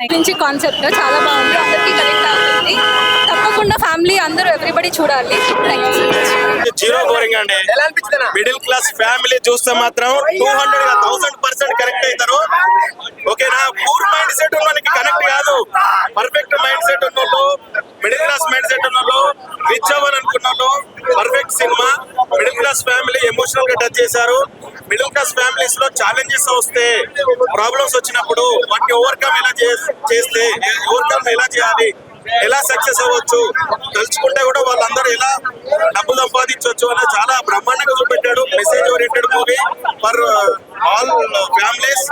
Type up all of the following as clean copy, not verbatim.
నుంచి కాన్సెప్ట్ చాలా బాగుంది, అందరికీ కనెక్ట్ అవుతుంది. తప్పకుండా ఫ్యామిలీ అందరూ ఎవ్రీబడి చూడాలి. Thank you so much. Zero boring అండి. మిడిల్ క్లాస్ ఫ్యామిలీ చూస్తే మాత్రం 200% కనెక్ట్ అవుతారు. ఓకేనా? పూర్ మైండ్ సెట్ ఉన్నోళ్ళకి కనెక్ట్ కాదు, పర్ఫెక్ట్ మైండ్ సెట్ ఉన్నోళ్ళు, మిడిల్ క్లాస్ మైండ్ సెట్ ఉన్నోళ్ళు, రిచ్ అవ్వాలనుకున్న వాళ్ళు perfect cinema. Middle class family emotional గా టచ్ చేశారు. మిడిల్ క్లాస్ ఫ్యామిలీస్ లో ఛాలెంజెస్ వస్తే, ప్రాబ్లమ్స్ వచ్చినప్పుడు వాటిని ఓవర్కమ్ ఎలా చేస్తే, ఓవర్కమ్ ఎలా చేయాలి, ఎలా సక్సెస్ అవ్వచ్చు, తలుచుకుంటే కూడా వాళ్ళందరూ ఎలా డబ్బు సంపాదించవచ్చు అనేది చాలా బ్రహ్మాండంగా చూపెట్టాడు. Message oriented movie for all families.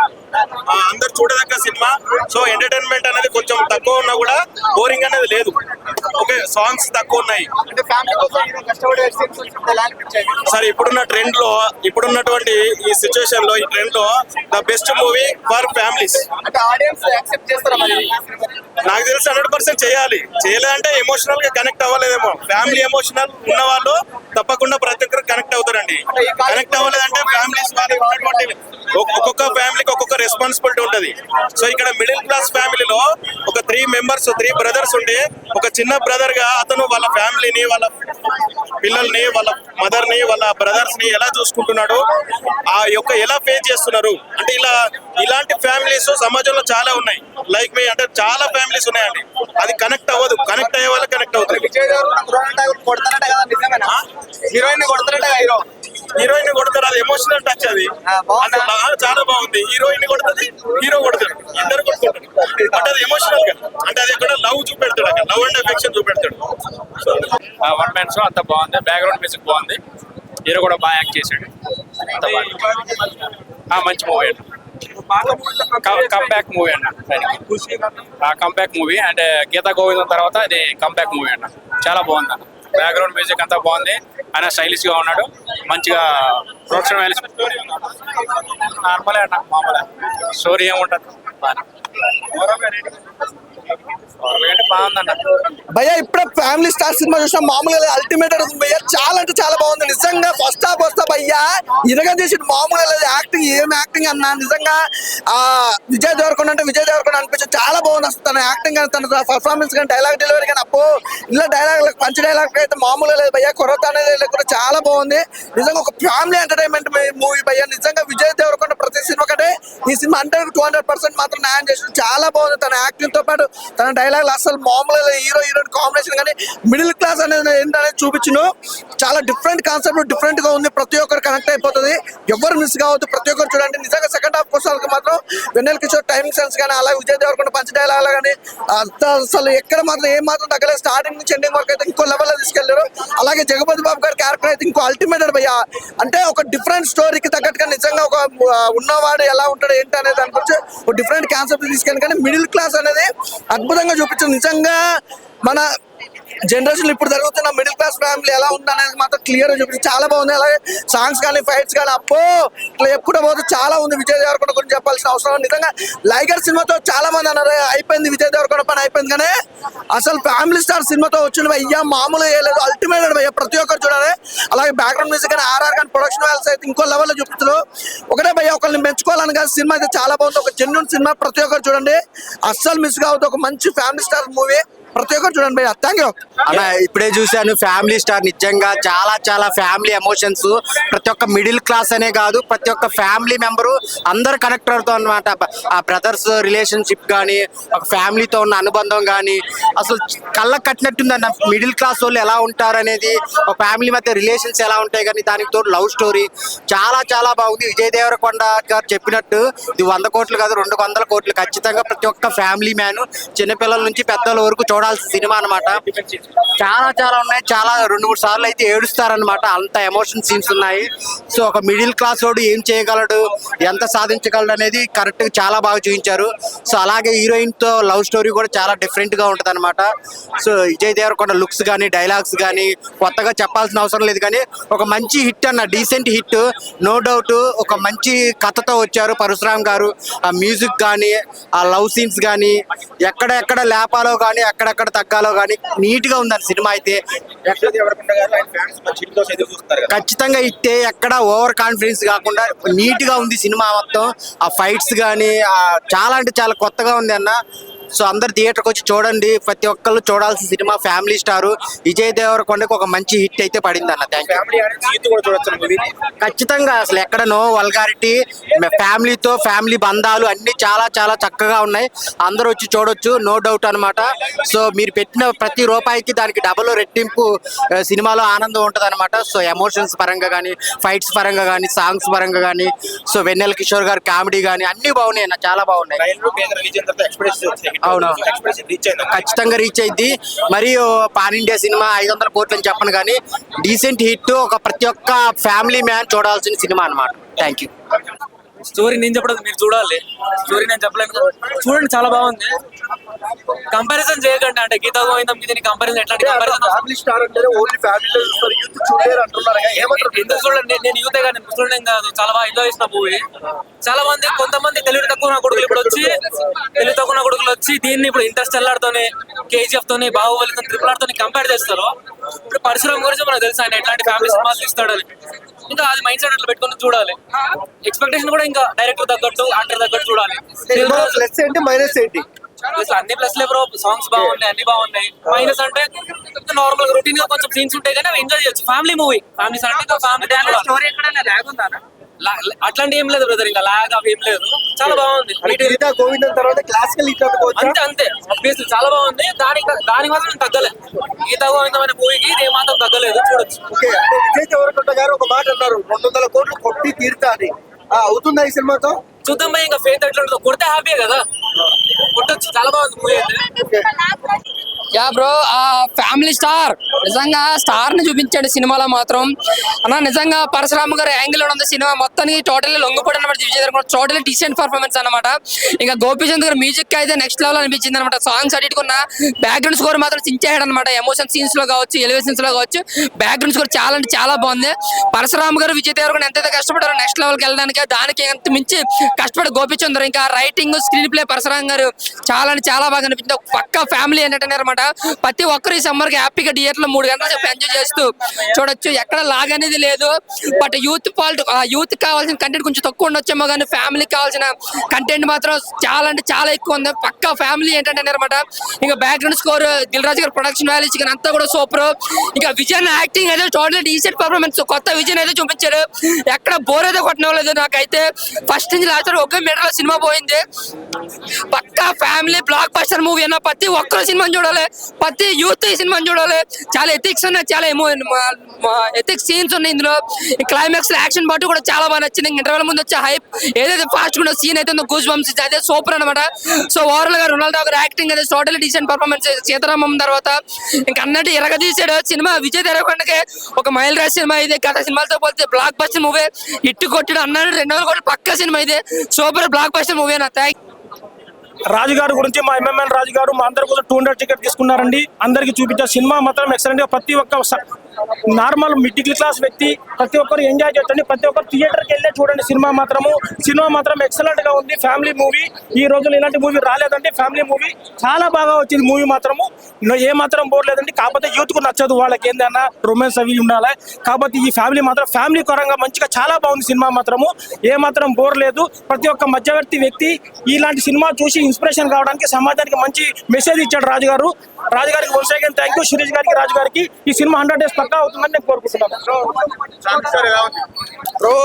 అందరు చూడదగ్గ సినిమా. సో ఎంటర్టైన్మెంట్ అనేది కొంచెం తక్కువ ఉన్నా కూడా బోరింగ్ అనేది లేదు. ఓకే, సాంగ్స్ తక్కువ ఉన్నాయి. సరే, ఇప్పుడున్న ట్రెండ్ లో, ఇప్పుడున్నటువంటి ఈ సిచ్యువేషన్ లో, ఈ ట్రెండ్ లో the best movie for families. నాకు తెలిసి 100% చేయాలి. చేయలేదంటే ఎమోషనల్ గా కనెక్ట్ అవ్వలేదేమో. ఫ్యామిలీ ఎమోషనల్ ఉన్న వాళ్ళు తప్పకుండా ప్రతి ఒక్కరు కనెక్ట్ అవుతారండి. కనెక్ట్ అవ్వలేదంటే ఫ్యామిలీస్ ఉన్నటువంటి ఒక్కొక్క ఫ్యామిలీకి ఒక్కొక్క రెస్పాన్సిబిలిటీ ఉంటది. సో ఇక్కడ మిడిల్ క్లాస్ ఫ్యామిలీలో ఒక 3 బ్రదర్స్ ఉండి, ఒక చిన్న బ్రదర్ గా అతను వాళ్ళ ఫ్యామిలీని, వాళ్ళ పిల్లల్ని, వాళ్ళ మదర్ ని, వాళ్ళ బ్రదర్స్ ని ఎలా చూసుకుంటున్నాడు, ఆ యొక్క ఎలా ఫేస్ చేస్తున్నారు అంటే ఇలాంటి ఫ్యామిలీస్ సమాజంలో చాలా ఉన్నాయి. లైక్ మీ అంటే చాలా ఫ్యామిలీస్ ఉన్నాయండి. అది కనెక్ట్ అవ్వదు, కనెక్ట్ అయ్యే వాళ్ళు కనెక్ట్ అవుతుంది. హీరోయిన్ కొడతారు, అది ఎమోషనల్ టచ్. అది చాలా బాగుంది. హీరోయిన్ కొడుతుంది, హీరో కొడతాడు, ఇద్దరు కొట్టుకుంటారు. అంటే అది ఎమోషనల్ గా, అంటే అది ఎక్కడ లవ్ చూపెడతాడు, అక్కడ లవ్ అండ్ ఎఫెక్షన్ చూపెడతాడు. వన్ మ్యాన్ షో అంత బాగుంది, బ్యాక్గ్రౌండ్ మ్యూజిక్ బాగుంది, హీరో కూడా బాగా యాక్ట్ చేశాడు. మంచి మూవీ అండి, కంబ్యాక్ మూవీ అన్న. కంబ్యాక్ మూవీ అంటే గీతా గోవిందం తర్వాత ఇది కంబ్యాక్ మూవీ అన్న. చాలా బాగుంది అన్న, బ్యాక్గ్రౌండ్ మ్యూజిక్ అంతా బాగుంది. ఆయన స్టైలిష్ గా ఉన్నాడు, మంచిగా ప్రొడక్షన్ వాల్యూస్ నార్మలే అన్న, మామూలే. స్టోరీ ఏముంటుంది బాగుందన్న. భయ్యా ఇప్పుడే ఫ్యామిలీ స్టార్ సినిమా చూసాం, మామూలుగా అల్టిమేట్ అవుతుంది భయ్యా. చాలా అంటే చాలా బాగుంది నిజంగా. ఫస్ట్ హాఫ్ వస్తా భయ్యా ఇరగా చేసి మామూలుగా యాక్టింగ్, ఏం యాక్టింగ్ అన్నా నిజంగా. విజయ్ దేవరకొండ అంటే విజయ్ దేవరకొండ అనిపించింది. చాలా బాగుంది అసలు తన యాక్టింగ్ కానీ, తన పర్ఫార్మెన్స్ కానీ, డైలాగ్ డెలివరీ కానీ. అప్పో ఇలా డైలాగ్ పంచ్ డైలాగ్ అయితే మామూలుగా లేదు భయ్యా. కొరత అనేది కూడా చాలా బాగుంది నిజంగా. ఒక ఫ్యామిలీ ఎంటర్టైన్మెంట్ మూవీ భయ్యా నిజంగా. విజయ్ దేవరకొండ ప్రతి సినిమా కంటే ఈ సినిమా 200% మాత్రం న్యాయం చేసింది. చాలా బాగుంది తన యాక్టింగ్ తో పాటు తన డైలాగ్. అసలు మామూలుగా హీరోయిన్ కాంబినేషన్ కానీ, మిడిల్ క్లాస్ అనేది ఏంటనేది చూపించును. చాలా డిఫరెంట్ కాన్సెప్ట్, డిఫరెంట్ గా ఉంది. ప్రతి ఒక్కరు కనెక్ట్ అయిపోతుంది, ఎవరు మిస్ కావద్దు, ప్రతి ఒక్కరు చూడండి. నిజంగా సెకండ్ హాఫ్ కోసం మాత్రం వెన్నెల కిషోర్ టైమింగ్ సెన్స్ కానీ, అలాగే విజయ్ దేవరకొండ పంచ్ డైలాగ్ కానీ అసలు ఎక్కడ మాత్రం ఏం మాత్రం తగ్గలేదు. స్టార్టింగ్ నుంచి ఎండింగ్ వరకు అయితే ఇంకో లెవెల్ లో తీసుకెళ్లారు. అలాగే జగపతి బాబు గారి క్యారెక్టర్ అయితే ఇంకో అల్టిమేటెడ్ భయ్యా. అంటే ఒక డిఫరెంట్ స్టోరీకి తగ్గట్టుగా నిజంగా ఒక ఉన్నవాడు ఎలా ఉంటాడు ఏంటి అనేది దాని గురించి ఒక డిఫరెంట్ కాన్సెప్ట్ తీసుకెళ్ళి, కానీ మిడిల్ క్లాస్ అనేది అద్భుతంగా చూపించింది నిజంగా. మన జనరేషన్ ఇప్పుడు జరుగుతున్న మిడిల్ క్లాస్ ఫ్యామిలీ ఎలా ఉందనేది మాత్రం క్లియర్ గా చూపించి చాలా బాగుంది. అలాగే సాంగ్స్ కానీ, ఫైట్స్ కానీ అప్పో ఇట్లా ఎప్పుడు పోతే చాలా ఉంది. విజయ్ దేవరకొండ గురించి చెప్పాల్సిన అవసరం నిజంగా. లైగర్ సినిమాతో చాలా మంది అన్నారు అయిపోయింది విజయ్ దేవరకొండ పని అయిపోయింది, కానీ అసలు ఫ్యామిలీ స్టార్ సినిమాతో వచ్చిన అయ్యా మామూలు వేయలేదు, అల్టిమేట్ భయ్యా. ప్రతి ఒక్కరు చూడాలి. అలాగే బ్యాక్గ్రౌండ్ మ్యూజిక్ కానీ, ఆర్ఆర్ కానీ, ప్రొడక్షన్ వాల్యూస్ అయితే ఇంకో లెవెల్లో చూపిస్తారు. ఒకటే భయ్యా ఒకరిని మెచ్చుకోవాలని కానీ సినిమా అయితే చాలా బాగుంది. ఒక జెన్యూన్ సినిమా, ప్రతి ఒక్కరు చూడండి, అస్సలు మిస్ కావద్దు. ఒక మంచి ఫ్యామిలీ స్టార్ మూవీ, ప్రతి ఒక్కరు చూడండి భయ్యా. థ్యాంక్ యూ అన్న. ఇప్పుడే చూశాను ఫ్యామిలీ స్టార్, నిజంగా చాలా చాలా ఫ్యామిలీ ఎమోషన్స్. ప్రతి ఒక్క మిడిల్ క్లాస్ అనే కాదు, ప్రతి ఒక్క ఫ్యామిలీ మెంబరు అందరు కనెక్ట్ అవుతాం అనమాట. ఆ బ్రదర్స్ రిలేషన్షిప్ కానీ, ఒక ఫ్యామిలీతో ఉన్న అనుబంధం కానీ అసలు కళ్ళకు కట్టినట్టుంది అన్న. మిడిల్ క్లాస్ వాళ్ళు ఎలా ఉంటారు అనేది, ఒక ఫ్యామిలీ మధ్య రిలేషన్స్ ఎలా ఉంటాయి కానీ, దానికి తోడు లవ్ స్టోరీ చాలా చాలా బాగుంది. విజయ్ దేవరకొండ గారు చెప్పినట్టు ఇది 100 కోట్లు కాదు, 200 కోట్లు. ఖచ్చితంగా ప్రతి ఒక్క ఫ్యామిలీ మ్యాన్, చిన్నపిల్లల నుంచి పెద్దల వరకు చూడాల్సిన సినిమా అనమాట. చాలా చాలా ఉన్నాయి. చాలా 2-3 సార్లు అయితే ఏడుస్తారనమాట, అంత ఎమోషన్ సీన్స్ ఉన్నాయి. సో ఒక మిడిల్ క్లాస్ వాడు ఏం చేయగలడు, ఎంత సాధించగలడు అనేది కరెక్ట్ గా చాలా బాగా చూపించారు. సో అలాగే హీరోయిన్ తో లవ్ స్టోరీ కూడా చాలా డిఫరెంట్ గా ఉంటది అనమాట. సో విజయ్ దేవరకొండ లుక్స్ కానీ, డైలాగ్స్ కానీ కొత్తగా చెప్పాల్సిన అవసరం లేదు, కానీ ఒక మంచి హిట్ అన్న, డీసెంట్ హిట్ నో డౌట్. ఒక మంచి కథతో వచ్చారు పరశురామ్ గారు. ఆ మ్యూజిక్ కానీ, ఆ లవ్ సీన్స్ కానీ, ఎక్కడెక్కడ లేపాలో కానీ, ఎక్కడెక్కడ తగ్గాలో కానీ నీట్ గా ఉందని సినిమా అయితే. ఖచ్చితంగా ఇట్టే, ఎక్కడ ఓవర్ కాన్ఫిడెన్స్ కాకుండా నీట్ గా ఉంది సినిమా మొత్తం. ఆ ఫైట్స్ కానీ చాలా అంటే చాలా కొత్తగా ఉంది అన్న. సో అందరు థియేటర్కి వచ్చి చూడండి, ప్రతి ఒక్కళ్ళు చూడాల్సిన సినిమా ఫ్యామిలీ స్టార్ విజయ్ దేవరకొండకి ఒక మంచి హిట్ అయితే పడింది అన్న. Thank you. ఖచ్చితంగా అసలు ఎక్కడ నో వల్గారిటీ, ఫ్యామిలీతో ఫ్యామిలీ బంధాలు అన్ని చాలా చాలా చక్కగా ఉన్నాయి. అందరూ వచ్చి చూడొచ్చు, నో డౌట్ అనమాట. సో మీరు పెట్టిన ప్రతి రూపాయికి దానికి డబుల్ రెట్టింపు సినిమాలో ఆనందం ఉంటుంది అనమాట. సో ఎమోషన్స్ పరంగా కానీ, ఫైట్స్ పరంగా కానీ, సాంగ్స్ పరంగా కానీ, సో వెన్నెల కిషోర్ గారు కామెడీ కానీ అన్ని బాగున్నాయి అన్న, చాలా బాగున్నాయి. అవునవును, ఖచ్చితంగా రీచ్ అయింది. మరియు పాన్ ఇండియా సినిమా 500 కోట్లు అని చెప్పను కానీ డీసెంట్ హిట్, ఒక ప్రతి ఒక్క ఫ్యామిలీ మ్యాన్ చూడాల్సిన సినిమా అనమాట. Thank you. స్టోరీ నేను చెప్పడం మీరు చూడాలి, స్టోరీ నేను చెప్పలేను కదా. చూడండి, చాలా బాగుంది. కంపారిజన్ చేయకండి, అంటే గీతా గోవిందం దీనికి కంపారిజన్ ఎట్లాంటి కంపారిజన్ ఎందుకు చూడండి. నేను యూతే కానీ చూడడం కాదు, చాలా బాగా ఎంజాయ్ చేసిన మూవీ. చాలా మంది, కొంతమంది తెలివి తక్కువ నా కొడుకులు ఇప్పుడు వచ్చి, తెలివి తక్కువ నా కొడుకులు వచ్చి దీన్ని ఇప్పుడు ఇంటర్స్టెల్లార్ తోని, కేజీఎఫ్ తోని, బాహుబలితో, ట్రిపుల్ ఆర్ తోని కంపేర్ చేస్తారు. ఇప్పుడు పరశురామ్ గురించి మనకు తెలుసు ఆయన ఎట్లాంటి ఫ్యామిలీ సినిమాలు తీస్తాడని. ఇంకా అది మైండ్ సెట్ అట్లా పెట్టుకొని చూడాలి. ఎక్స్పెక్టేషన్ కూడా ఇంకా డైరెక్టర్ తగ్గట్టు, యాక్టర్ తగ్గట్టు చూడాలి. అన్ని ప్లస్ లే బ్రో, సాంగ్స్ బాగున్నాయి, అన్ని బాగున్నాయి. మైనస్ అంటే నార్మల్ రొటీన్ గా కొంచెం సీన్స్ ఉంటాయి కానీ అవి ఎంజాయ్ చేయొచ్చు. ఫ్యామిలీ మూవీ, ఫ్యామిలీ అట్లాంటి ఏం లేదు బ్రదర్, ఇంకా లాగ్ అవి ఏం లేదు, చాలా బాగుంది. అంతే అంతే ఆబ్వియస్లీ చాలా బాగుంది. దాని మాత్రం తగ్గలేదు. గీతా గోవిందం అనే మూవీకి ఇది ఏమాత్రం తగ్గలేదు, చూడొచ్చు. విజయ్ దేవరకొండ గారు ఒక మాట అన్నారు, 200 కోట్లు కొట్టి తీరుతా అని. అవుతుందా ఈ సినిమాతో? చూద్దాం భయ్, ఇంకా ఫేత్ ఎట్లా ఉంటుందో. కొడితే హ్యాపీయే కదా, కొట్టొచ్చు. చాలా బాగుంది మూవీ అయితే. యా బ్రో, ఆ ఫ్యామిలీ స్టార్ నిజంగా స్టార్ ని చూపించాడు సినిమాలో మాత్రం అన్న. నిజంగా పరశురామ్ గారు యాంగిల్ ఉంది సినిమా మొత్తానికి. టోటల్లీ లొంగిపోవడం అనమాట Vijay Deverakonda. Totally decent performance అనమాట. ఇంకా గోపీచంద్ గారు మ్యూజిక్ అయితే నెక్స్ట్ లెవెల్ అనిపించింది అనమాట. సాంగ్స్ అడిటుకున్న బ్యాక్గ్రౌండ్ స్కోర్ మాత్రం చించాడు అనమాట. ఎమోషన్ సీన్స్ లో కావచ్చు, ఎలివేషన్స్ లో కావచ్చు, బ్యాక్గ్రౌండ్ స్కోర్ చాలా అంటే చాలా బాగుంది. పరశురామ్ గారు విజయ్ దేవరకొండ ఎంతైతే కష్టపడారో నెక్స్ట్ లెవెల్కి వెళ్ళడానికి, దానికి ఎంత మించి కష్టపడి గోపీచంద్. ఇంకా రైటింగ్, స్క్రీన్ ప్లే పరశురామ్ గారు చాలా అంటే చాలా బాగా అనిపించింది. పక్కా ఫ్యామిలీ ఎంటర్టైనర్ అనమాట. ప్రతి ఒక్కరు ఈ సమ్మర్ కి హ్యాపీగా థియేటర్ లో 3 గంటల సేపు ఎంజాయ్ చేస్తూ చూడొచ్చు. ఎక్కడ లాగ్ అనేది లేదు. బట్ యూత్ కావాల్సిన కంటెంట్ కొంచెం తక్కువ ఉండొచ్చేమో కానీ ఫ్యామిలీకి కావాల్సిన కంటెంట్ మాత్రం చాలా అంటే చాలా ఎక్కువ ఉంది. పక్కా ఫ్యామిలీ ఎంటర్టైనర్ అనమాట. ఇంకా బ్యాక్గ్రౌండ్ స్కోర్, దిల్ రాజు గారు ప్రొడక్షన్ వాల్యూస్ కానీ అంతా కూడా సూపర్. ఇంకా విజయ్ యాక్టింగ్ అయితే టోటల్ డీసెంట్ పర్ఫార్మెన్స్. కొత్త విజయ్ అయితే చూపించారు, ఎక్కడ బోర్ అయితే కొట్టలేదు. నాకైతే ఫస్ట్ నుంచి లాస్ట్ ఒకే మీటర్ సినిమా పోయింది. పక్కా ఫ్యామిలీ బ్లాక్ బస్టర్ మూవీ అన్న. ప్రతి ఒక్కరు సినిమాని చూడాలి, ప్రతి యూత్ ఈ సినిమాని చూడాలి. చాలా ఎథిక్స్ ఉన్నాయి, చాలా ఎథిక్స్ సీన్స్ ఉన్నాయి ఇందులో. క్లైమాక్స్ యాక్షన్ పాటు కూడా చాలా బాగా నచ్చింది. ఇంటర్వెల్ ముందు వచ్చే హైప్ ఏదైతే ఫాస్ట్ కూడా సీన్ అయితే గూస్ బంప్స్ అదే సూపర్ అనమాట. సో ఓవరాల్ గా రొనాల్డో గారు యాక్టింగ్ అయితే టోటల్ డీసెంట్ పర్ఫార్మెన్స్. సీతారామం తర్వాత ఇంకా అన్నట్టు ఎరగదీసాడు సినిమా. విజయ్ దేవరకొండకి ఒక మైల్ రాజ్ సినిమా ఇది. గత సినిమాలతో పోతే బ్లాక్ బస్టర్ మూవీ హిట్ కొట్టాడు అన్నాడు. 200 కోట్లు పక్కా సినిమా ఇది. సూపర్ బ్లాక్ బస్టర్ మూవీ అన్న. థ్యాంక్ రాజు గారి గురించి మా ఎంఎంఎల్ రాజు గారు మా అందరి కోసం 200 టికెట్ తీసుకున్నారండి. అందరికి చూపించారు. సినిమా మాత్రం ఎక్సలెంట్ గా ప్రతి ఒక్క నార్మల్ మిడిల్ క్లాస్ వ్యక్తి ప్రతి ఒక్కరు ఎంజాయ్ చేయొచ్చండి. ప్రతి ఒక్కరు థియేటర్కి వెళ్ళే చూడండి. సినిమా మాత్రం ఎక్సలెంట్ గా ఉంది. ఫ్యామిలీ మూవీ, ఈ రోజులు ఇలాంటి మూవీ రాలేదండి. ఫ్యామిలీ మూవీ చాలా బాగా వచ్చింది. మూవీ మాత్రము ఏ మాత్రం బోర్ లేదండి. కాకపోతే యూత్ కు నచ్చదు, వాళ్ళకి ఏందన్నా రొమాన్స్ అవి ఉండాలి. కాకపోతే ఈ ఫ్యామిలీ మాత్రం ఫ్యామిలీ పరంగా మంచిగా చాలా బాగుంది. సినిమా మాత్రము ఏ మాత్రం బోర్ లేదు. ప్రతి ఒక్క మధ్యవర్తి వ్యక్తి ఇలాంటి సినిమా చూసి ఇన్స్పిరేషన్ కావడానికి, సమాజానికి మంచి మెసేజ్ ఇచ్చాడు రాజు గారు. రాజు గారికి once again thank you. Shirish గారికి, రాజు గారికి. ఈ సినిమా 100 days పక్కా అవుతుందని నేను కోరుకుంటున్నాను. బ్రో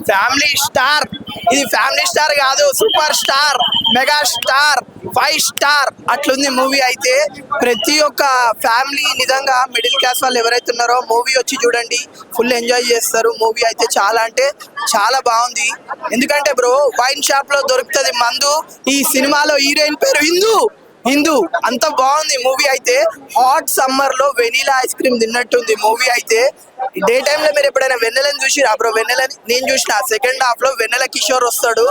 ఫ్యామిలీ స్టార్, ఇది ఫ్యామిలీ స్టార్ కాదు, super star, mega star, 5 star అట్లుంది మూవీ అయితే. ప్రతి ఒక్క ఫ్యామిలీ నిజంగా మిడిల్ క్లాస్ వాళ్ళు ఎవరైతే ఉన్నారో మూవీ వచ్చి చూడండి, ఫుల్ ఎంజాయ్ చేస్తారు. మూవీ అయితే చాలా అంటే చాలా బాగుంది. ఎందుకంటే బ్రో వైన్ షాప్ లో దొరుకుతుంది మందు, ఈ సినిమాలో హీరోయిన్ పేరు హిందూ. అంత బాగుంది మూవీ అయితే. హాట్ సమ్మర్ లో వెనీలా ఐస్ క్రీమ్ తిన్నట్టుంది మూవీ అయితే. డే టైమ్ లో మీరు ఎప్పుడైనా వెన్నెలని చూసిరా బ్రో? వెన్నెలని నేను చూసిన. సెకండ్ హాఫ్ లో వెన్నెల కిషోర్ వస్తాడు,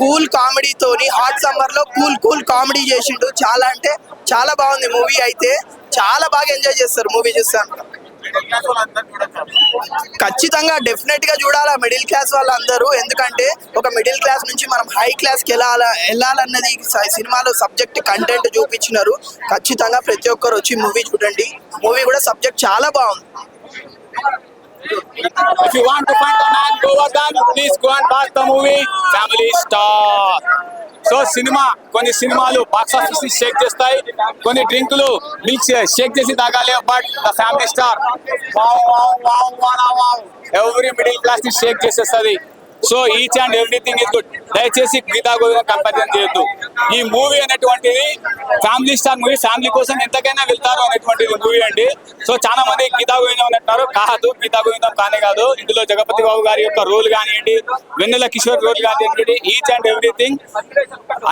కూల్ కామెడీతోని హాట్ సమ్మర్ లో కూల్ కామెడీ చేసిండు. చాలా అంటే చాలా బాగుంది మూవీ అయితే. చాలా బాగా ఎంజాయ్ చేస్తారు మూవీ చూస్తాను. ఖచ్చితంగా డెఫినెట్ గా చూడాలా మిడిల్ క్లాస్ వాళ్ళందరూ. ఎందుకంటే ఒక మిడిల్ క్లాస్ నుంచి మనం హై క్లాస్ కి వెళ్ళాలన్నది సినిమాలో సబ్జెక్ట్ కంటెంట్ చూపించినారు. ఖచ్చితంగా ప్రతి ఒక్కరు వచ్చి మూవీ చూడండి. మూవీ కూడా సబ్జెక్ట్ చాలా బాగుంది. If you want to find the man Govardhan, please go and watch the movie Family Star. So కొన్ని సినిమాలు బాక్స్ ఆఫీస్ ని షేక్ చేస్తాయి, కొన్ని డ్రింకులు మిల్క్ షేక్ చేసి తాగాలి. But the family star every middle class ని షేక్ చేసేస్తుంది. So each and everything is good. దయచేసి గీతా గోవిందం కంపారిజన్ చేయొద్దు. ఈ మూవీ అనేటువంటిది ఫ్యామిలీ స్టార్ మూవీ, ఫ్యామిలీ కోసం ఎంతకైనా వెళ్తారు అనేటువంటిది మూవీ అండి. సో చాలా మంది గీతా గోవిందం అంటున్నారు, కాదు గీతా గోవిందం కానే కాదు. ఇందులో జగపతి బాబు గారి యొక్క రోల్ కానివ్వండి, వెన్నెల కిషోర్ రోల్ కానివ్వండి, ఈచ్ అండ్ ఎవ్రీథింగ్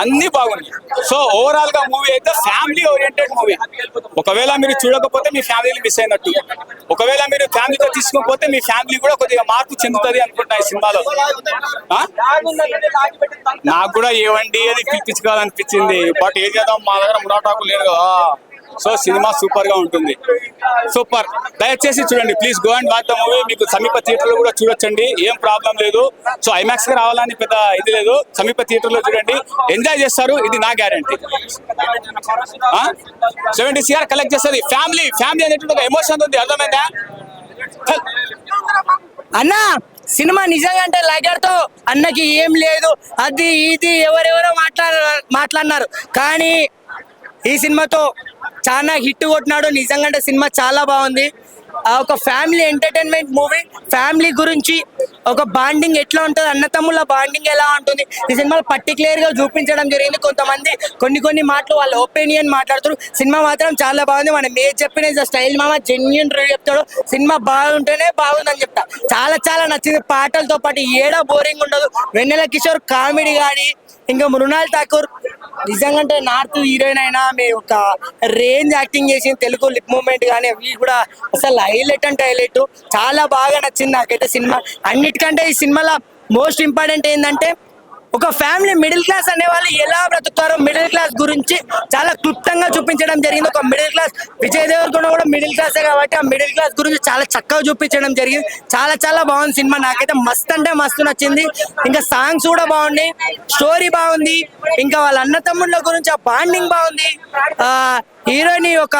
అన్ని బాగున్నాయి. సో ఓవరాల్ గా మూవీ అయితే ఫ్యామిలీ ఓరియంటెడ్ మూవీ. ఒకవేళ మీరు చూడకపోతే మీ ఫ్యామిలీని మిస్ అయినట్టు, ఒకవేళ మీరు ఫ్యామిలీతో తీసుకోకపోతే మీ ఫ్యామిలీ కూడా కొద్దిగా మార్పు చెందుతుంది అనుకుంటా ఈ సినిమాలో. నాకు కూడా ఏవండి అది పిలిపించుకోవాలనిపించింది, బట్ ఏం చేద్దాం, మా దగ్గర మురాటాకు లేదు కదా. సో సినిమా సూపర్ గా ఉంటుంది, సూపర్. దయచేసి చూడండి, please go and watch the movie. మీకు సమీప థియేటర్ లో కూడా చూడొచ్చండి, ఏం ప్రాబ్లం లేదు. సో ఐమాక్స్ కి రావాలని పెద్ద ఇది లేదు, సమీప థియేటర్ లో చూడండి, ఎంజాయ్ చేస్తారు, ఇది నా గ్యారంటీ. 70 CR కలెక్ట్ చేస్తుంది. ఫ్యామిలీ అనేటువంటి ఒక ఎమోషన్ ఉంది, అర్థమైందా అన్న? సినిమా నిజంగా అంటే లగర్తో అన్నకి ఏం లేదు, అది ఇది ఎవరెవరో మాట్లాడినారు, కానీ ఈ సినిమాతో చాలా హిట్ కొట్టినాడు. నిజంగా అంటే సినిమా చాలా బాగుంది. ఒక ఫ్యామిలీ ఎంటర్టైన్మెంట్ మూవీ, ఫ్యామిలీ గురించి ఒక బాండింగ్ ఎట్లా ఉంటుంది, అన్నతమ్ముల బాండింగ్ ఎలా ఉంటుంది ఈ సినిమాలో పర్టికులర్ గా చూపించడం జరిగింది. కొంతమంది కొన్ని మాటలు వాళ్ళ ఒపీనియన్ మాట్లాడుతారు, సినిమా మాత్రం చాలా బాగుంది. మనం ఏ చెప్పిన స్టైల్ మామ జెన్యున్ రివ్యూ చెప్తాడు, సినిమా బాగుంటేనే బాగుందని చెప్తా. చాలా నచ్చింది. పాటలతో పాటు ఏడా బోరింగ్ ఉండదు. వెన్నెల కిషోర్ కామెడీ కానీ, ఇంకా మృణాల్ ఠాకూర్ నిజంగా అంటే నార్త్ హీరోయిన్ అయినా మీ ఒక రేంజ్ యాక్టింగ్ చేసింది. తెలుగు లిప్ మూమెంట్ కానీ అవి కూడా అసలు హైలైట్ అంటే హైలైట్. చాలా బాగా నచ్చింది నాకైతే సినిమా. అన్నిటికంటే ఈ సినిమాలో మోస్ట్ ఇంపార్టెంట్ ఏంటంటే ఒక ఫ్యామిలీ మిడిల్ క్లాస్ అనే వాళ్ళు ఎలా బ్రతుకుతారో మిడిల్ క్లాస్ గురించి చాలా క్లుప్తంగా చూపించడం జరిగింది. ఒక మిడిల్ క్లాస్, విజయ్ దేవరకొండ కూడా మిడిల్ క్లాసే కాబట్టి ఆ మిడిల్ క్లాస్ గురించి చాలా చక్కగా చూపించడం జరిగింది. చాలా బాగుంది సినిమా. నాకైతే మస్తు అంటే మస్తు నచ్చింది. ఇంకా సాంగ్స్ కూడా బాగున్నాయి, స్టోరీ బాగుంది, ఇంకా వాళ్ళ అన్నతమ్ముళ్ళ గురించి ఆ బాండింగ్ బాగుంది. హీరోయిన్ ఒక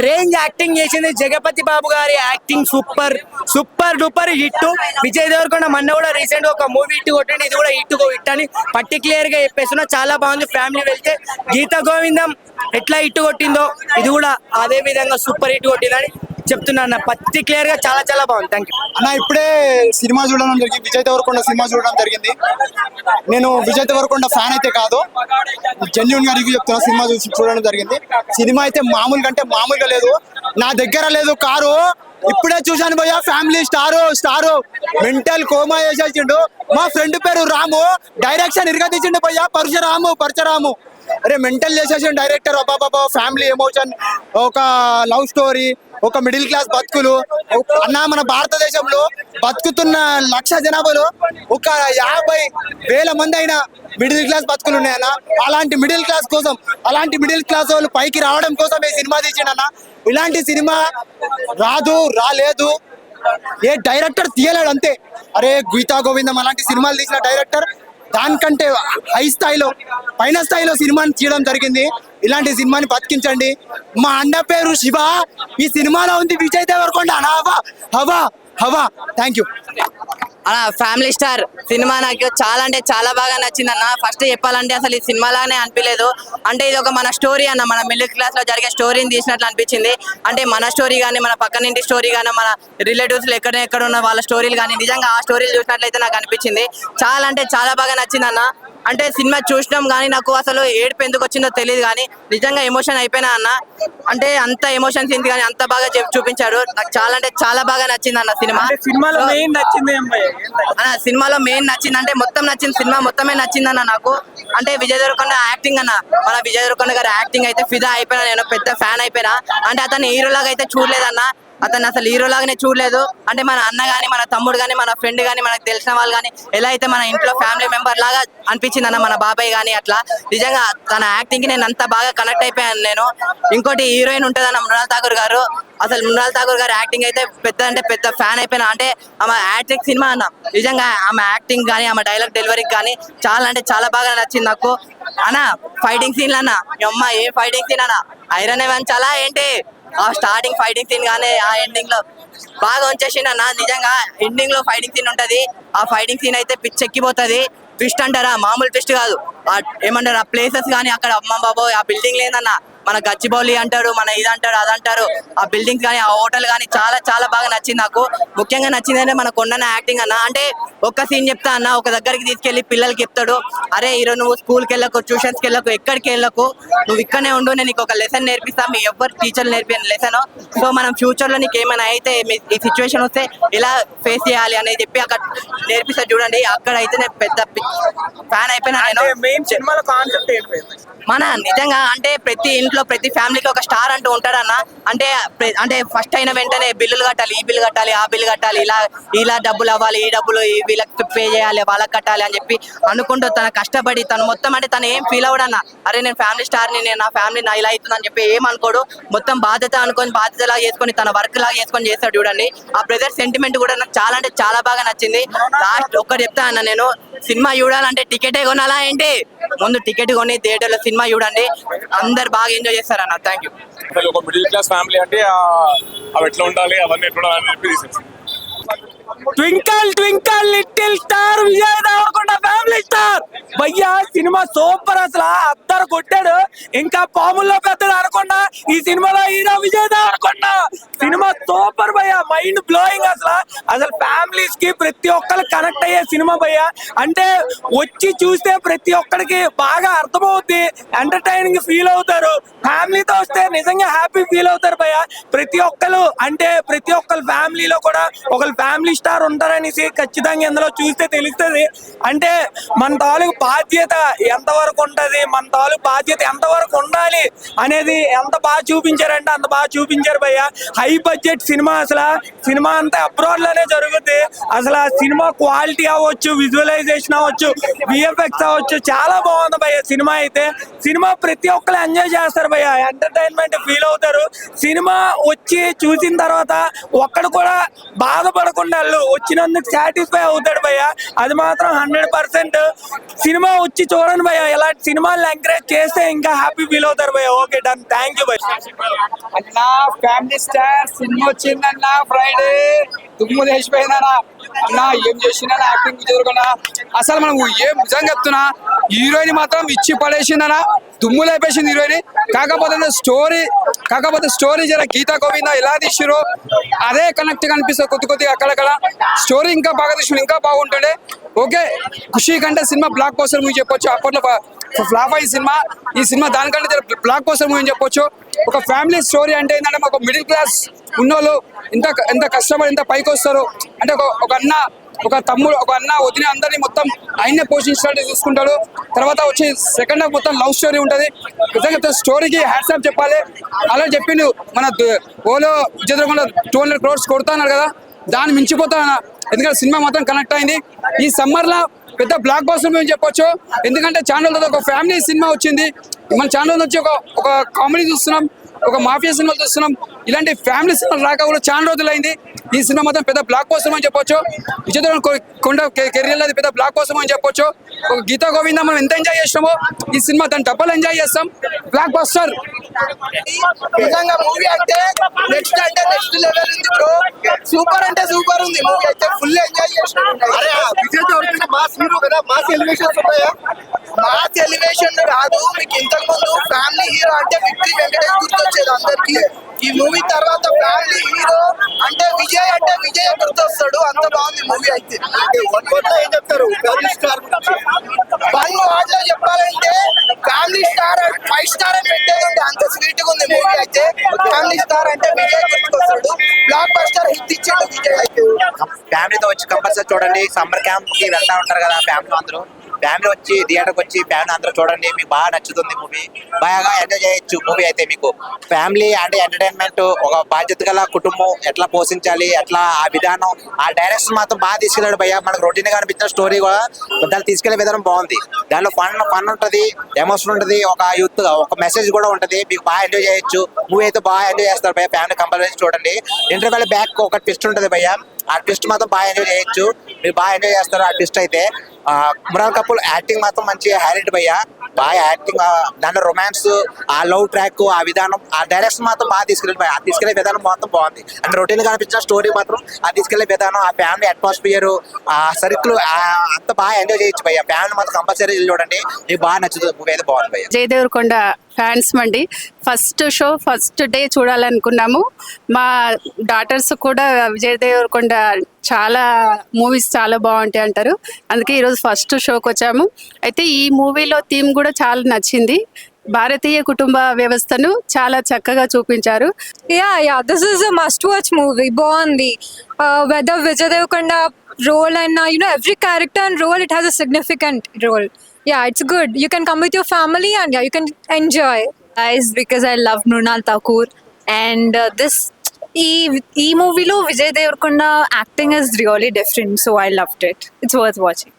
రేంజ్ యాక్టింగ్ చేసింది. Jagapathi Babu garu acting super duper hit. Vijay Deverakonda మొన్న కూడా రీసెంట్ గా ఒక మూవీ హిట్ కొట్టింది, ఇది కూడా హిట్ అని పర్టికులర్ గా చెప్పేస్తున్నా. చాలా బాగుంది. ఫ్యామిలీ వెళ్తే గీతా గోవిందం ఎట్లా హిట్ కొట్టిందో ఇది కూడా అదే విధంగా సూపర్ హిట్ కొట్టిందని చెప్తున్నా. పర్టికులర్ గా చాలా బాగుంది. థ్యాంక్ యూ అన్న. ఇప్పుడే సినిమా చూడడం జరిగింది, విజయ్ దేవరకొండ సినిమా చూడడం జరిగింది. నేను విజయ్ దేవరకొండ ఫ్యాన్ అయితే కాదు, జెన్యూన్ గా రివ్యూ చెప్తున్నా. సినిమా చూడడం జరిగింది. సినిమా అయితే మామూలుగా లేదు. నా దగ్గర లేదు కారు, ఇప్పుడే చూశాను భయ్యా. ఫ్యామిలీ స్టారు మెంటల్ కోమా చేసేసిండు. మా ఫ్రెండ్ పేరు రాము, డైరెక్షన్ ఇరగదీసిండు భయ్యా. పరశురాము అరే మెంటల్ చేసేసిండు డైరెక్టర్. అబ్బాబాబా, ఫ్యామిలీ ఎమోషన్, ఒక లవ్ స్టోరీ, ఒక మిడిల్ క్లాస్ బతుకులు. అన్న మన భారతదేశంలో బతుకుతున్న 1,00,000 జనాభాలో ఒక 50,000 మంది అయినా మిడిల్ క్లాస్ బతుకులు ఉన్నాయన్న. అలాంటి మిడిల్ క్లాస్ కోసం, అలాంటి మిడిల్ క్లాస్ వాళ్ళు పైకి రావడం కోసం ఈ సినిమా తీసిండన్న. ఇలాంటి సినిమా రాలేదు, ఏ డైరెక్టర్ తీయలేడు అంతే. అరే గీతా గోవిందం అలాంటి సినిమాలు తీసిన డైరెక్టర్ దానికంటే పైన స్థాయిలో సినిమాని తీయడం జరిగింది. ఇలాంటి సినిమాని బతికించండి. మా అన్న పేరు శివ, ఈ సినిమాలో ఉంది విజయ్ దేవరకొండ. హవా. థ్యాంక్ యూ అలా. ఫ్యామిలీ స్టార్ సినిమా నాకు చాలా అంటే చాలా బాగా నచ్చింది అన్న. ఫస్ట్ చెప్పాలంటే అసలు ఈ సినిమా లాగానే అనిపించలేదు. అంటే ఇది ఒక మన స్టోరీ అన్న, మన మిడిల్ క్లాస్ లో జరిగే స్టోరీని తీసినట్లు అనిపించింది. అంటే మన స్టోరీ కానీ, మన పక్కనింటి స్టోరీ కానీ, మన రిలేటివ్స్ ఎక్కడ ఉన్న వాళ్ళ స్టోరీలు కానీ, నిజంగా ఆ స్టోరీలు చూసినట్లయితే నాకు అనిపించింది. చాలా అంటే చాలా బాగా నచ్చింది అన్న. అంటే సినిమా చూసినాం కానీ నాకు అసలు ఏడుపు ఎందుకు వచ్చిందో తెలియదు, కానీ నిజంగా ఎమోషన్ అయిపోయినా అన్న. అంటే అంత ఎమోషన్ సీన్స్ కానీ అంత బాగా చూపించాడు. నాకు చాలా అంటే చాలా బాగా నచ్చింది అన్న సినిమా. సినిమాలో మెయిన్ నచ్చింది అన్న, సినిమాలో మెయిన్ నచ్చింది అంటే మొత్తం నచ్చింది, సినిమా మొత్తమే నచ్చిందన్న నాకు. అంటే విజయ్ దేవరకొండ యాక్టింగ్ అన్న, మన విజయ్ దేవరకొండ గారి యాక్టింగ్ అయితే ఫిదా అయిపోయినా, నేను పెద్ద ఫ్యాన్ అయిపోయినా. అంటే అతను హీరోలాగా అయితే చూడలేదన్న, అతను అసలు హీరో లాగానే చూడలేదు. అంటే మన అన్న గానీ, మన తమ్ముడు గానీ, మన ఫ్రెండ్ గానీ, మనకు తెలిసిన వాళ్ళు కానీ ఎలా అయితే మన ఇంట్లో ఫ్యామిలీ మెంబర్ లాగా అనిపించింది అన్న, మన బాబాయ్ గానీ అట్లా. నిజంగా తన యాక్టింగ్ కి నేను అంత బాగా కనెక్ట్ అయిపోయాను నేను. ఇంకోటి హీరోయిన్ ఉంటుందన్న మృణాల్ ఠాకూర్ గారు. అసలు మృణాల్ ఠాకూర్ గారు యాక్టింగ్ అయితే పెద్ద ఫ్యాన్ అయిపోయినా. అంటే ఆమె యాక్టింగ్ సినిమా అన్న, నిజంగా ఆమె యాక్టింగ్ కానీ, ఆమె డైలాగ్ డెలివరీ కానీ చాలా అంటే చాలా బాగా నచ్చింది నాకు అన్న. ఫైటింగ్ సీన్లు అన్న, అమ్మ ఏ ఫైటింగ్ సీన్ అన్న, ఐరన్ వంచాలా ఏంటి ఆ స్టార్టింగ్ ఫైటింగ్ సీన్ కానీ ఆ ఎండింగ్ లో బాగా ఉంచేసిండు అన్న. నిజంగా ఎండింగ్ లో ఫైటింగ్ సీన్ ఉంటది. ఆ ఫైటింగ్ సీన్ అయితే పిచ్చెక్కిపోతుంది. ట్విస్ట్ అంటారా, మామూలు ట్విస్ట్ కాదు. ఏమంటారు ఆ ప్లేసెస్ కానీ అక్కడ అమ్మ బాబో ఆ బిల్డింగ్ లేదన్న, మన గచ్చిబౌలి అంటారు, మన ఇది అంటారు అది అంటారు, ఆ బిల్డింగ్స్ కానీ ఆ హోటల్ కానీ చాలా చాలా బాగా నచ్చింది నాకు. ముఖ్యంగా నచ్చిందంటే మన కొండన యాక్టింగ్ అన్న. అంటే ఒక్క సీన్ చెప్తా అన్న, ఒక దగ్గరికి తీసుకెళ్లి పిల్లలకి చెప్తాడు, అరే ఈరోజు నువ్వు స్కూల్కి వెళ్ళకు, ట్యూషన్స్కి వెళ్ళకు, ఎక్కడికి వెళ్ళకు, నువ్వు ఇక్కడనే ఉండు, నేను నీకు ఒక లెసన్ నేర్పిస్తా, మీ ఎవరు టీచర్లు నేర్పిన లెసన్. సో మనం ఫ్యూచర్ లో నీకు ఏమైనా అయితే ఈ సిచ్యువేషన్ వస్తే ఎలా ఫేస్ చేయాలి అనేది చెప్పి అక్కడ నేర్పిస్తా చూడండి. అక్కడ అయితే నేను పెద్ద ఫ్యాన్ అయిపోయినా నేను. మెయిన్ సినిమాలో కాన్సెప్ట్ ఏంటి? మన నిజంగా అంటే ప్రతి ఇంట్లో ప్రతి ఫ్యామిలీకి ఒక స్టార్ అంటూ ఉంటాడన్న. అంటే అంటే ఫస్ట్ అయిన వెంటనే బిల్లులు కట్టాలి, ఈ బిల్లు కట్టాలి, ఆ బిల్లు కట్టాలి, ఇలా డబ్బులు అవ్వాలి, ఈ డబ్బులు వీళ్ళకి పే చేయాలి, వాళ్ళకి కట్టాలి అని చెప్పి అనుకుంటూ తన కష్టపడి తను మొత్తం అంటే తను ఏం ఫీల్ అవ్వడన్న, అరే నేను ఫ్యామిలీ స్టార్ని, నేను నా ఫ్యామిలీ నా ఇలా అవుతుందని చెప్పి ఏం అనుకోడు. మొత్తం బాధ్యత అనుకొని బాధ్యతలా చేసుకొని తన వర్క్ లాగా చేసుకొని చేస్తాడు చూడండి. ఆ బ్రదర్ సెంటిమెంట్ కూడా నాకు చాలా అంటే చాలా బాగా నచ్చింది. లాస్ట్ ఒక్కటి చెప్తా అన్న, నేను సినిమా చూడాలంటే టికెటే కొనాలా ఏంటి, ముందు టికెట్ కొని థియేటర్లో సినిమా చూడండి, అందరు బాగా ఎంజాయ్ చేస్తారన్న. Thank you. అసలు ఒక మిడిల్ క్లాస్ ఫ్యామిలీ అంటే అవి ఎట్లా ఉండాలి, అవన్నీ ఎట్లా ఉండాలి అని చెప్పి తీసేసి twinkle twinkle little star Vijay Deverakonda family star భయ్యా సినిమా సూపర్. అసలు అద్దరు కొట్టాడు, ఇంకా పాముల్లో పెద్దది అనకుండా ఈ సినిమాలో హీరో విజయ్ దేవరకొండ. సినిమా సూపర్ భయ్యా, మైండ్ బ్లోయింగ్. అసలు ఫ్యామిలీస్ కి ప్రతి ఒక్కరు కనెక్ట్ అయ్యే సినిమా భయ్యా. అంటే వచ్చి చూస్తే ప్రతి ఒక్కరికి బాగా అర్థమవుద్ది, ఎంటర్టైనింగ్ ఫీల్ అవుతారు. ఫ్యామిలీతో వస్తే నిజంగా హ్యాపీ ఫీల్ అవుతారు భయ్యా. ప్రతి ఒక్కరు అంటే ప్రతి ఒక్కరు ఫ్యామిలీలో కూడా ఒకరు ఫ్యామిలీ స్టార్ ఉంటారనేసి ఖచ్చితంగా ఇందులో చూస్తే తెలుస్తుంది. అంటే మన తాలూకు బాధ్యత ఎంతవరకు ఉంటది, మన తాలూకు బాధ్యత ఎంతవరకు ఉండాలి అనేది ఎంత బాగా చూపించారంటే అంత బాగా చూపించారు భయ్య. హై బడ్జెట్ సినిమా, అసలు సినిమా అంతా అబ్రాడ్ లోనే జరుగుతుంది. అసలు ఆ సినిమా క్వాలిటీ అవ్వచ్చు, విజువలైజేషన్ అవ్వచ్చు, విఎఫ్ఎక్స్ అవ్వచ్చు, చాలా బాగుంది భయ్య సినిమా అయితే. సినిమా ప్రతి ఒక్కరు ఎంజాయ్ చేస్తారు భయ్య, ఎంటర్టైన్మెంట్ ఫీల్ అవుతారు. సినిమా వచ్చి చూసిన తర్వాత ఒక్కడు కూడా బాధపడకుండా వచ్చినందుకు సాటిస్ఫై అవుతాడు భయ్య. అది మాత్రం 100%. సినిమా వచ్చి చూడండి భయ్య, ఇలాంటి సినిమాలు ఎంకరేజ్ చేస్తే ఇంకా హ్యాపీ ఫీల్ అవుతారు భయ్య. ఓకే డన్, థ్యాంక్ యూ భయ్య. అన్నా ఫ్యామిలీ స్టార్ సినిమా వచ్చిందన్నా, ఫ్రైడే దుమ్ము లేచిపోయిందన్నా. అన్నా ఏం చేసిందా యాక్టింగ్ జరుగుతున్నా, అసలు మనం ఏం నిజంగా చెప్తున్నా, హీరోయిన్ మాత్రం ఇచ్చి పడేసిందన్నా, దుమ్ము లేపేసింది హీరోయిన్. కాకపోతే స్టోరీ జర గీతా గోవింద ఎలా తీసిరో అదే కనెక్ట్ కనిపిస్తుంది కొద్దిగా అక్కడక్కడ. స్టోరీ ఇంకా బాగా తీసి ఇంకా బాగుంటుండే. ఓకే, ఖుషి కంటే సినిమా బ్లాక్ బస్టర్ మూవీ చెప్పొచ్చు. అప్పట్లో ఫ్లాప్ అయ్యి సినిమా, ఈ సినిమా దానికంటే బ్లాక్ బస్టర్ మూవీ చెప్పొచ్చు. ఒక ఫ్యామిలీ స్టోరీ అంటే ఏంటంటే ఒక మిడిల్ క్లాస్ ఉన్నోళ్ళు ఎంత కష్టపడి ఎంత పైకి వస్తారు అంటే ఒక అన్న, ఒక తమ్ముడు, ఒక అన్న వదిన అందరినీ మొత్తం ఆయనే పోషించినట్టు చూసుకుంటాడు. తర్వాత వచ్చి సెకండ్ హాఫ్ మొత్తం లవ్ స్టోరీ ఉంటుంది. నిజంగా స్టోరీకి హ్యాట్సాప్ చెప్పాలి. అలా చెప్పిండు మన ఓలో విజయ్ దేవరకొండ 200 crores కొడతా అన్నారు కదా, దాన్ని మించిపోతా. ఎందుకంటే సినిమా మాత్రం కనెక్ట్ అయింది. ఈ సమ్మర్ లో పెద్ద బ్లాక్ బస్టర్ మేము చెప్పొచ్చు. ఎందుకంటే ఛానల్ ఒక ఫ్యామిలీ సినిమా వచ్చింది. మన ఛానల్ వచ్చి ఒక కామెడీ చూస్తున్నాం, ఒక మాఫియా సినిమాలు చూస్తున్నాం. ఇలాంటి ఫ్యామిలీ సినిమాలు రాక కూడా చాలా రోజులైంది. ఈ సినిమా మాత్రం పెద్ద బ్లాక్ బస్టర్ అని చెప్పొచ్చు. విజయ్ దేవరకొండ కెరీర్ అది పెద్ద బ్లాక్ బస్టర్ అని చెప్పొచ్చు. ఒక గీతా గోవింద మనం ఎంత ఎంజాయ్ చేస్తామో ఈ సినిమా దాన్ని డబ్బులు ఎంజాయ్ చేస్తాం. బ్లాక్ బస్టర్ నిజంగా మూవీ అంటే నెక్స్ట్ లెవెల్ ఉంది బ్రో. సూపర్ అంటే సూపర్ ఉంది మూవీ అయితే, ఫుల్ ఎంజాయ్ చేస్తాం. విజయ్ దేవరకొండ మాస్ హీరో కదా, మాస్ ఎలివేషన్స్ ఉన్నాయా? మాస్ ఎలివేషన్ రాదు మీకు. ఇంతకు ముందు ఫ్యామిలీ హీరో అంటే విక్టరీ వెంకటేష్ గుర్తొచ్చేది అందరికి. ఈ మూవీ తర్వాత ఫ్యామిలీ హీరో అంటే విజయ్ గుర్తొస్తాడు. అంత బాగుంది మూవీ అయితే. ఏం చెప్తారు ఫ్యామిలీ స్టార్ గురించి? 1 word లో చెప్పాలంటే ఫ్యామిలీ స్టార్ 5 స్టార్ అని పెట్టేది ఉంది, అంత స్వీట్ గా ఉంది మూవీ అయితే. ఫ్యామిలీ స్టార్ అంటే విజయ్ గుర్తుకొస్తాడు. బ్లాక్ బస్టర్ హిట్ ఇచ్చాడు విజయ్ అయితే. ఫ్యామిలీతో వచ్చి కంపల్సరీ చూడండి. సమ్మర్ క్యాంప్ కి వెళ్తా ఉంటారు కదా ఫ్యామిలీ అందరూ, ఫ్యామిలీ వచ్చి థియేటర్కి వచ్చి ఫ్యామిలీ అందరూ చూడండి, మీకు బాగా నచ్చుతుంది మూవీ. బాగా ఎంజాయ్ చేయొచ్చు మూవీ అయితే. మీకు ఫ్యామిలీ అంటే ఎంటర్టైన్మెంట్, ఒక బాధ్యత గల కుటుంబం ఎట్లా పోషించాలి, ఎట్లా ఆ విధానం, ఆ డైరెక్షన్ మాత్రం బాగా తీసుకెళ్ళాడు భయ్య. మనకు రొటీన్ గా అనిపించిన స్టోరీ కూడా దాన్ని తీసుకెళ్లే విధానం బాగుంది. దానిలో ఫన్ ఉంటది, ఎమోషన్ ఉంటది, ఒక యూత్ ఒక మెసేజ్ కూడా ఉంటది. మీకు బాగా ఎంజాయ్ చేయొచ్చు మూవీ అయితే. బాగా ఎంజాయ్ చేస్తారు భయ్య, ఫ్యామిలీ కంపల్సరీ చూడండి. ఇంటర్వెల్ బ్యాక్ ఒక ట్విస్ట్ ఉంటది భయ్య, ఆ ట్విస్ట్ మాత్రం బాగా ఎంజాయ్ చేయొచ్చు. మీరు బాగా ఎంజాయ్ చేస్తారు ఆ ట్విస్ట్ అయితే. ఇమ్రాన్ కపూర్ యాక్టింగ్ మాత్రం మంచిగా హైలైట్ భయ్యా, బాగా యాక్టింగ్, దాంట్లో రొమాన్స్, ఆ లవ్ ట్రాక్, ఆ విధానం, ఆ డైరెక్షన్ మాత్రం బాగా తీసుకెళ్ళి భయ్యా. ఆ తీసుకెళ్లే విధానం మొత్తం బాగుంది. అంటే రొటీన్ గా అనిపించిన స్టోరీ మాత్రం ఆ తీసుకెళ్లే విధానం, ఆ ఫ్యామిలీ అట్మాస్ఫియర్, ఆ సర్కిల్ అంత బాగా ఎంజాయ్ చేయొచ్చు భయ్యా. ఫ్యామిలీ మాత్రం కంపల్సరీ చూడండి, మీకు బాగా నచ్చుతుంది. మూవీ అయితే బాగుంది భయ్యా. విజయ్ దేవరకొండ ఫ్యాన్స్ అండి. ఫస్ట్ షో ఫస్ట్ డే చూడాలనుకున్నాము. మా డాటర్స్ కూడా విజయ్ దేవరకొండ చాలా మూవీస్ చాలా బాగుంటాయి అంటారు, అందుకే ఈరోజు ఫస్ట్ షోకి వచ్చాము. అయితే ఈ మూవీలో థీమ్ కూడా చాలా నచ్చింది. భారతీయ కుటుంబ వ్యవస్థను చాలా చక్కగా చూపించారు. Yeah, this is a must-watch movie. Bondi, whether Vijay Deverakonda role and every character and role, it has a significant role. Yeah, it's good. You can come with your family and you can enjoy. Guys, because I love Mrunal Thakur and this ఈ మూవీలో Vijay Deverakonda acting is really different, so I loved it. It's worth watching.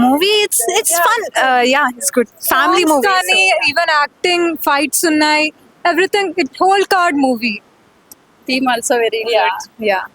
Movie it's fun, yeah it's good family movie. కానీ even acting, fights ఉన్నాయి, everything, it whole card movie. Theme also very good. Yeah.